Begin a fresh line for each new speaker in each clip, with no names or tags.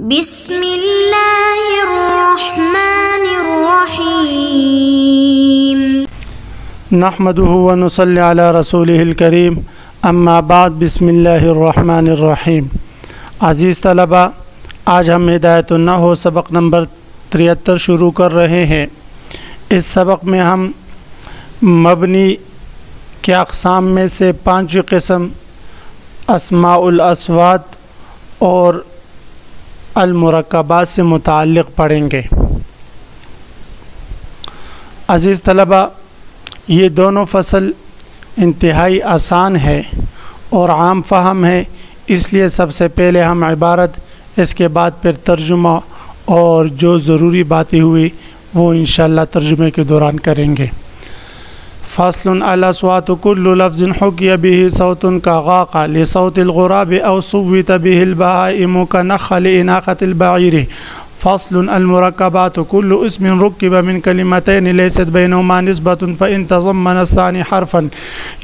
بسم اللہ الرحمن الرحیم
نحمده ونصلی علی رسوله الکریم اما بعد بسم اللہ الرحمن الرحیم۔ عزیز طلبہ، آج ہم ہدایت النحو سبق نمبر 73 شروع کر رہے ہیں۔ اس سبق میں ہم مبنی کے اقسام میں سے 5 قسم اسماء الاصوات اور المرکبات سے متعلق پڑھیں گے۔ عزیز طلبہ، یہ دونوں فصل انتہائی آسان ہے اور عام فہم ہے، اس لیے سب سے پہلے ہم عبارت، اس کے بعد پھر ترجمہ اور جو ضروری باتیں ہوئی وہ انشاءاللہ ترجمے کے دوران کریں گے۔ فصل الاصوات كل لفظ حكي به صوت كغاق لصوت الغراب او صوت به البهائم كنخل اناقة البعير۔ فصل المركبات كل اسم ركب من كلمتين ليست بينهما نسبة فإن تضمن الثاني حرفا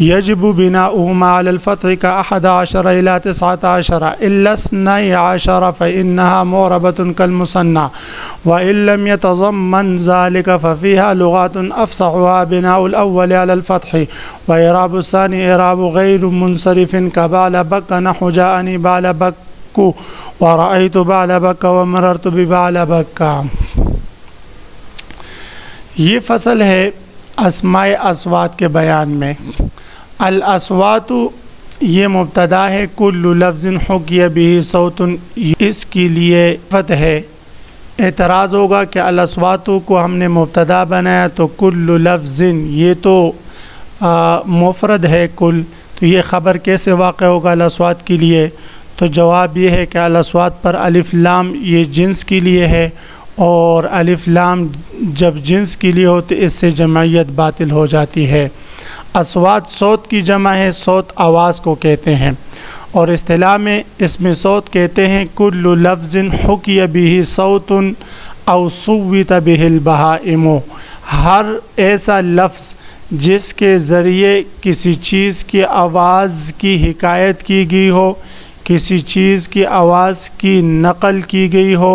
يجب بناؤهما على الفتح ك11 إلى 19 إلا 12 فإنها معربة كالمثنى، وإن لم يتضمن ذلك ففيها لغات أفصحها بناء الأول على الفتح وإعراب الثاني إعراب غير منصرف كبعل بك نحو جاءني بعل بك ورأيت بعلبک ومررت ببعلبک۔ یہ فصل ہے اسماء اصوات کے بیان میں۔ الاصوات یہ مبتدا ہے، کل لفظ حکی به صوت اس کے لیے صفت ہے۔ اعتراض ہوگا کہ الاصوات کو ہم نے مبتدا بنایا تو کل لفظ یہ تو مفرد ہے کل، تو یہ خبر کیسے واقع ہوگا الاصوات کے لیے؟ تو جواب یہ ہے کہ الاصوات پر الف لام یہ جنس کے لیے ہے، اور الف لام جب جنس کے لیے ہو تو اس سے جمعیت باطل ہو جاتی ہے۔ اصوات صوت کی جمع ہے، صوت آواز کو کہتے ہیں، اور اصطلاح میں اسم صوت کہتے ہیں کل لفظ حکی به صوت او صوت به البہائم۔ ہر ایسا لفظ جس کے ذریعے کسی چیز کی آواز کی حکایت کی گئی ہو، کسی چیز کی آواز کی نقل کی گئی ہو،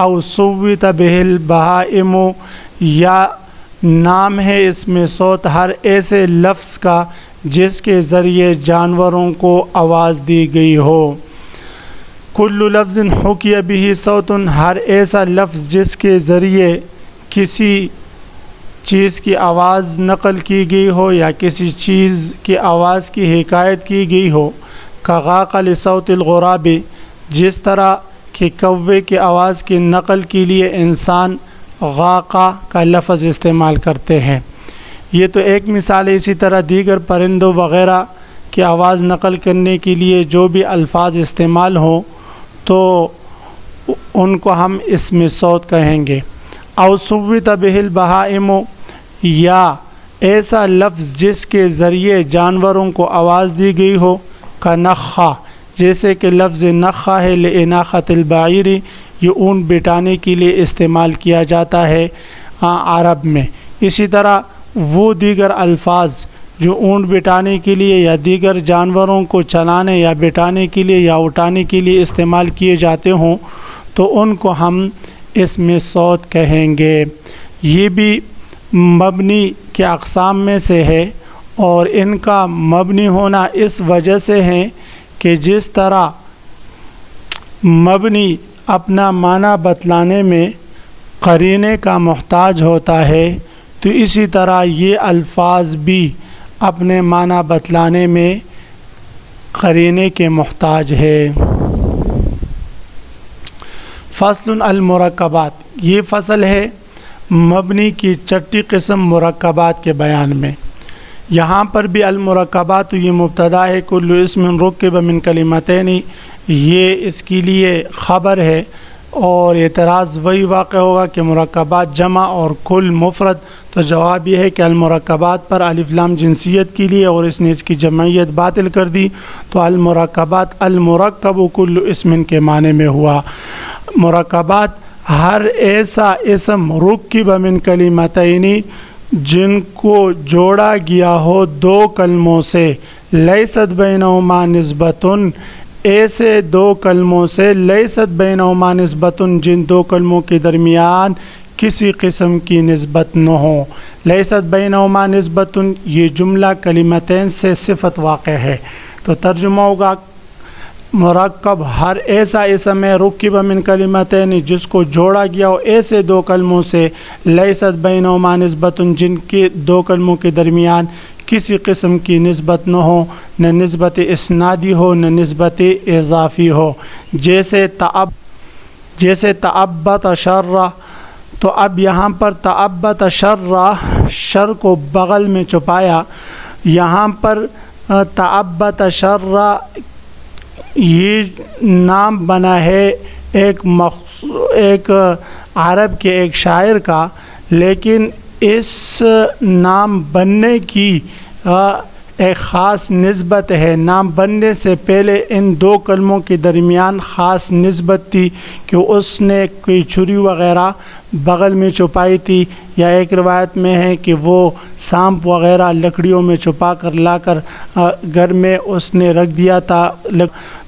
او صوت به البہائم، یا نام ہے اس میں صوت ہر ایسے لفظ کا جس کے ذریعے جانوروں کو آواز دی گئی ہو۔ کل لفظ حکی به صوت، ہر ایسا لفظ جس کے ذریعے کسی چیز کی آواز نقل کی گئی ہو یا کسی چیز کی آواز کی حکایت کی گئی ہو، کغاق لصوت الغراب، جس طرح کہ کوے کی آواز کی نقل کے لیے انسان غاقہ کا لفظ استعمال کرتے ہیں۔ یہ تو ایک مثال ہے، اسی طرح دیگر پرندوں وغیرہ کی آواز نقل کرنے کے لیے جو بھی الفاظ استعمال ہوں تو ان کو ہم اسم صوت کہیں گے۔ او صوت به البہائم، یا ایسا لفظ جس کے ذریعے جانوروں کو آواز دی گئی ہو، کا نخا، جیسے کہ لفظ نخا ہے لاناقۃ البعیر، یہ اونٹ بٹانے کے لیے استعمال کیا جاتا ہے عرب میں۔ اسی طرح وہ دیگر الفاظ جو اونٹ بٹانے کے لیے یا دیگر جانوروں کو چلانے یا بٹانے کے لیے یا اٹھانے کے لیے استعمال کیے جاتے ہوں تو ان کو ہم اسم صوت کہیں گے۔ یہ بھی مبنی کے اقسام میں سے ہے، اور ان کا مبنی ہونا اس وجہ سے ہے کہ جس طرح مبنی اپنا معنی بتلانے میں قرینے کا محتاج ہوتا ہے، تو اسی طرح یہ الفاظ بھی اپنے معنی بتلانے میں قرینے کے محتاج ہے۔ فصل المرکبات، یہ فصل ہے مبنی کی چھٹی قسم مرکبات کے بیان میں۔ یہاں پر بھی المرکبات یہ مبتدا ہے، کل اسم رکب من کلمتین، یہ اس کے لیے خبر ہے، اور اعتراض وہی واقع ہوگا کہ مرکبات جمع اور کل مفرد، تو جواب یہ ہے کہ المرکبات پر الف لام جنسیت کے لیے اور اس نے اس کی جمعیت باطل کر دی، تو المرکبات المرکب کل اسم کے معنی میں ہوا۔ مرکبات ہر ایسا اسم رکب من کلمتین جن کو جوڑا گیا ہو 2 کلموں سے، لیست بینہما نسبۃ، ایسے دو کلموں سے لیست بینہما نسبت جن دو کلموں کے درمیان کسی قسم کی نسبت نہ ہو. لیست بینہما نسبت، یہ جملہ کلمتین سے صفت واقع ہے، تو ترجمہ ہوگا مرکب ہر ایسا اسم ہے رکب من کلمتین جس کو جوڑا گیا ہو ایسے دو کلموں سے، لیست بینہما نسبت جن کے دو کلموں کے درمیان کسی قسم کی نسبت نہ ہو، نہ نسبت اسنادی ہو نہ نسبت اضافی ہو. جیسے تعبت شر، تو اب یہاں پر تعبت شر کو بغل میں چھپایا. یہاں پر تعبت شر یہ نام بنا ہے ایک عرب کے ایک شاعر کا، لیکن اس نام بننے کی ایک خاص نسبت ہے. نام بننے سے پہلے ان دو کلموں کے درمیان خاص نسبت تھی کہ اس نے کوئی چھری وغیرہ بغل میں چھپائی تھی، یا ایک روایت میں ہے کہ وہ سانپ وغیرہ لکڑیوں میں چھپا کر لا کر گھر میں اس نے رکھ دیا تھا.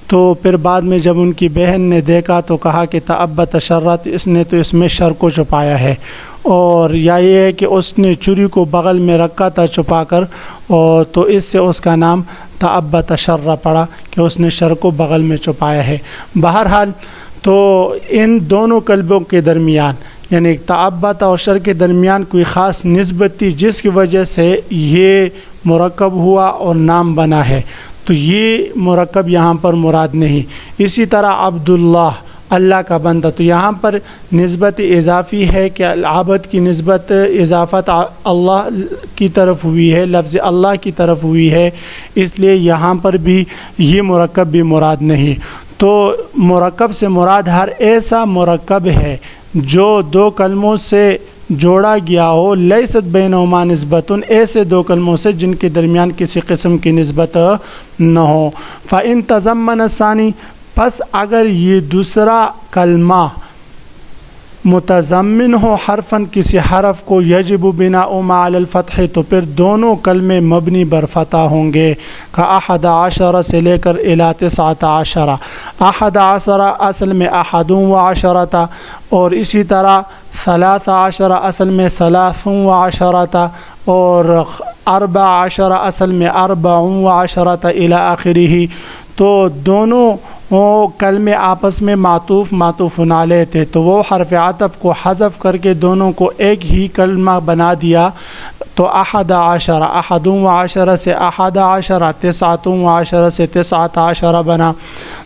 تو پھر بعد میں جب ان کی بہن نے دیکھا تو کہا کہ تعبت شرت، اس نے تو اس میں شر کو چھپایا ہے. اور یا یہ ہے کہ اس نے چھری کو بغل میں رکھا تھا چھپا کر، اور تو اس سے اس کا نام تعبت شر پڑا کہ اس نے شر کو بغل میں چھپایا ہے. بہرحال تو ان دونوں کلموں کے درمیان یعنی تعبت اور شر کے درمیان کوئی خاص نسبت تھی جس کی وجہ سے یہ مرکب ہوا اور نام بنا ہے، تو یہ مرکب یہاں پر مراد نہیں. اسی طرح عبداللہ، اللہ کا بندہ، تو یہاں پر نسبت اضافی ہے کہ العبد کی نسبت اضافت اللہ کی طرف ہوئی ہے، لفظ اللہ کی طرف ہوئی ہے، اس لیے یہاں پر بھی یہ مرکب بھی مراد نہیں. تو مرکب سے مراد ہر ایسا مرکب ہے جو دو کلموں سے جوڑا گیا ہو، لیست بینہما نسبت، ایسے دو کلموں سے جن کے درمیان کسی قسم کی نسبت نہ ہو. فَإِن تَضَمَّنَ الثَّانِي، پس اگر یہ دوسرا کلمہ متضمن ہو حرفاً کسی حرف کو، یجب بناؤہما علی الفتح، تو پھر دونوں کلمے مبنی بر فتح ہوں گے. کاحد عشر سے لے کر الی 19، احد عشر اصل میں احد و عشرۃ، اور اسی طرح 13 اصل میں 13 اور 14 اصل میں 14 الی آخرہ. تو دونوں کلمے آپس میں معطوف علیہ تھے، تو وہ حرف عطف کو حذف کر کے دونوں کو ایک ہی کلمہ بنا دیا. تو 11 احد و عشرہ سے 11، 19 سے 19 بنا.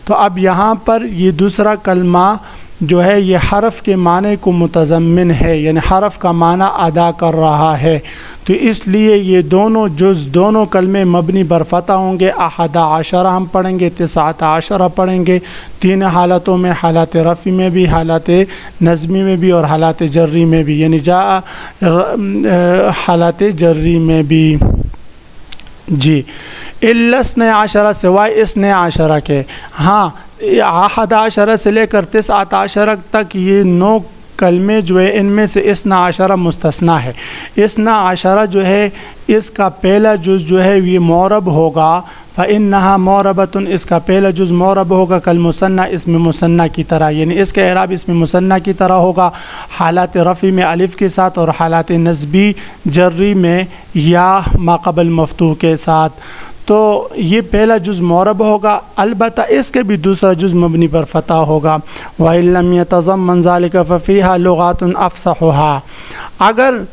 تو اب یہاں پر یہ دوسرا کلمہ جو ہے یہ حرف کے معنی کو متضمن ہے، یعنی حرف کا معنی ادا کر رہا ہے، تو اس لیے یہ دونوں دونوں کلمے مبنی بر فتح ہوں گے. 11 ہم پڑھیں گے، 19 پڑھیں گے، تین حالتوں میں، حالات رفع میں بھی، حالات نظمی میں بھی، اور حالات جری میں بھی، یعنی حالات جری میں بھی. جی الا 12 سوائے 12 کے. ہاں 11 سے لے کر 19 تک یہ 9 کلمے جو ہے ان میں سے 12 مستثنیٰ ہے. 12 جو ہے اس کا پہلا جز جو ہے یہ معرب ہوگا، فإنها معربۃ، اس کا پہلا جز معرب ہوگا، کالمثنی اسم مثنی کی طرح، یعنی اس کا اعراب اسم مثنی کی طرح ہوگا، حالات رفع میں الف کے ساتھ اور حالات نصبی جری میں یا ما قبل مفتوح کے ساتھ. تو یہ پہلا جز معرب ہوگا، البتہ اس کے بھی دوسرا جز مبنی پر فتح ہوگا. وَإِن لَّمْ يَتَضَمَّنْ ذَلِكَ فَفِيهَا لُغَاتٌ أَفْصَحُهَا، اگر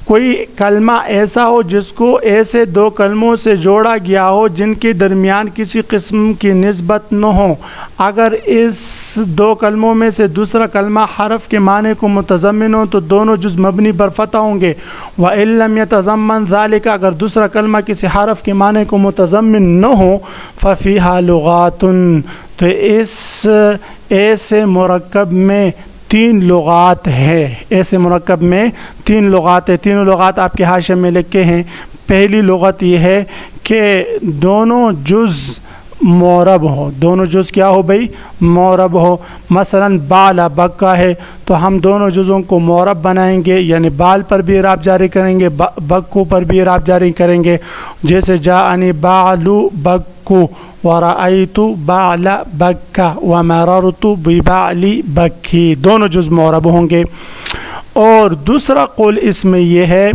کوئی کلمہ ایسا ہو جس کو ایسے دو کلموں سے جوڑا گیا ہو جن کے درمیان کسی قسم کی نسبت نہ ہو، اگر اس دو کلموں میں سے دوسرا کلمہ حرف کے معنی کو متضمن ہو تو دونوں جز مبنی پر فتح ہوں گے. وَإِن لَّمْ يَتَضَمَّنْ ذَلِكَ، اگر دوسرا کلمہ کسی حرف کے معنی کو متضمن نہ ہو، فَفِيهَا لُغَاتٌ، تو اس ایسے مرکب میں 3 لغات ہے. ایسے مرکب میں 3 لغات ہے. تینوں لغات آپ کے حاشیے میں لکھے ہیں. پہلی لغت یہ ہے کہ دونوں جز معرب ہو، دونوں جز کیا ہو بھائی؟ معرب ہو۔ مثلا بال بکا ہے تو ہم دونوں جزوں کو معرب بنائیں گے، یعنی بال پر بھی اعراب جاری کریں گے، بکو پر بھی اعراب جاری کریں گے، جیسے جاءنی بال بکو ورأیت بال بکا ومررت ببال بکی، دونوں جز معرب ہوں گے۔ اور دوسرا قول اس میں یہ ہے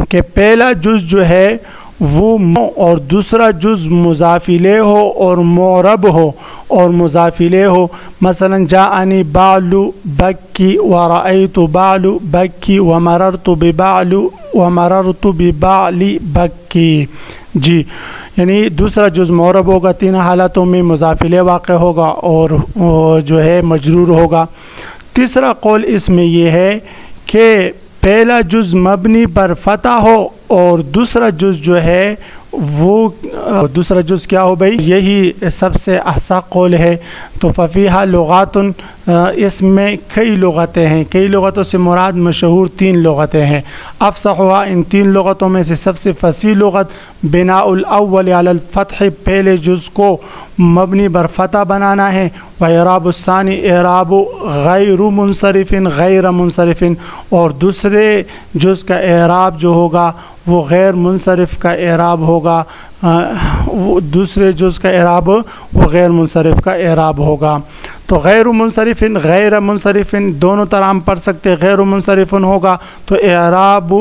کہ پہلا جز جو ہے وہ اور دوسرا جز مضاف الیہ ہو اور معرب ہو اور مضاف الیہ ہو۔ مثلا جاءنی بال بکی ورأیت بال بکی ومررت ببال بکی، جی یعنی دوسرا جز معرب ہوگا، تین حالاتوں میں مضاف الیہ واقع ہوگا اور جو ہے مجرور ہوگا۔ تیسرا قول اس میں یہ ہے کہ پہلا جز مبنی پر فتح ہو اور دوسرا جز جو ہے وہ دوسرا جز کیا ہو بھائی؟ یہی سب سے احسن قول ہے۔ تو ففیہا لغات، اس میں کئی لغتیں ہیں، کئی لغتوں سے مراد مشہور تین لغتیں ہیں۔ افصحها، ان تین لغتوں میں سے سب سے فصیح لغت بناء الاول علی الفتح، پہلے جز کو مبنی بر فتح بنانا ہے، و اعراب الثانی، اعراب غیر منصرف، غیر منصرف، اور دوسرے جز کا اعراب جو ہوگا وہ غیر منصرف کا اعراب ہوگا، دوسرے جز کا اعراب وہ غیر منصرف کا اعراب ہوگا۔ تو غیر منصرف، غیر منصرف دونوں طرح ہم پڑھ سکتے، غیر منصرف ہوگا تو اعراب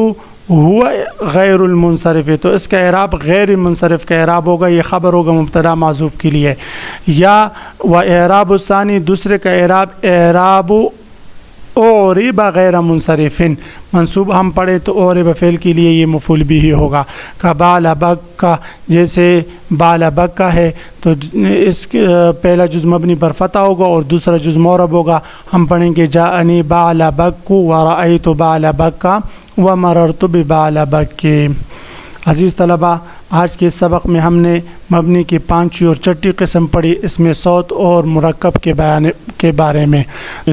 ہوا غیر المنصرف، تو اس کا اعراب غیر منصرف کا اعراب ہوگا، یہ خبر ہوگا مبتدا معذوف کے لیے۔ یا و اعراب الثانی، دوسرے کا اعراب اعراب اعرب غیر منصرف، منصوب ہم پڑھے تو اعرب فعل کے لیے یہ مفعول بھی ہی ہوگا۔ کا بال بکا، جیسے بال بکا ہے تو اس پہلا جز مبنی پر فتح ہوگا اور دوسرا جز معرب ہوگا، ہم پڑھیں گے جاءنی بال بکو ورأیت بال بکا ومررت ببال بکی۔ عزیز طلبہ، آج کے سبق میں ہم نے مبنی کی پانچویں اور چھٹی قسم پڑھی، اس میں صوت اور مرکب کے بارے میں،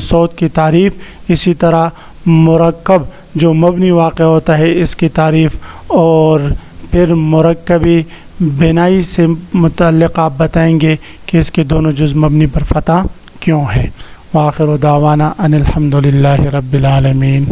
صوت کی تعریف، اسی طرح مرکب جو مبنی واقع ہوتا ہے اس کی تعریف، اور پھر مرکبی بنائی سے متعلق آپ بتائیں گے کہ اس کے دونوں جز مبنی پر فتح کیوں ہے۔ وآخر دعوانا ان الحمد للہ رب العالمین۔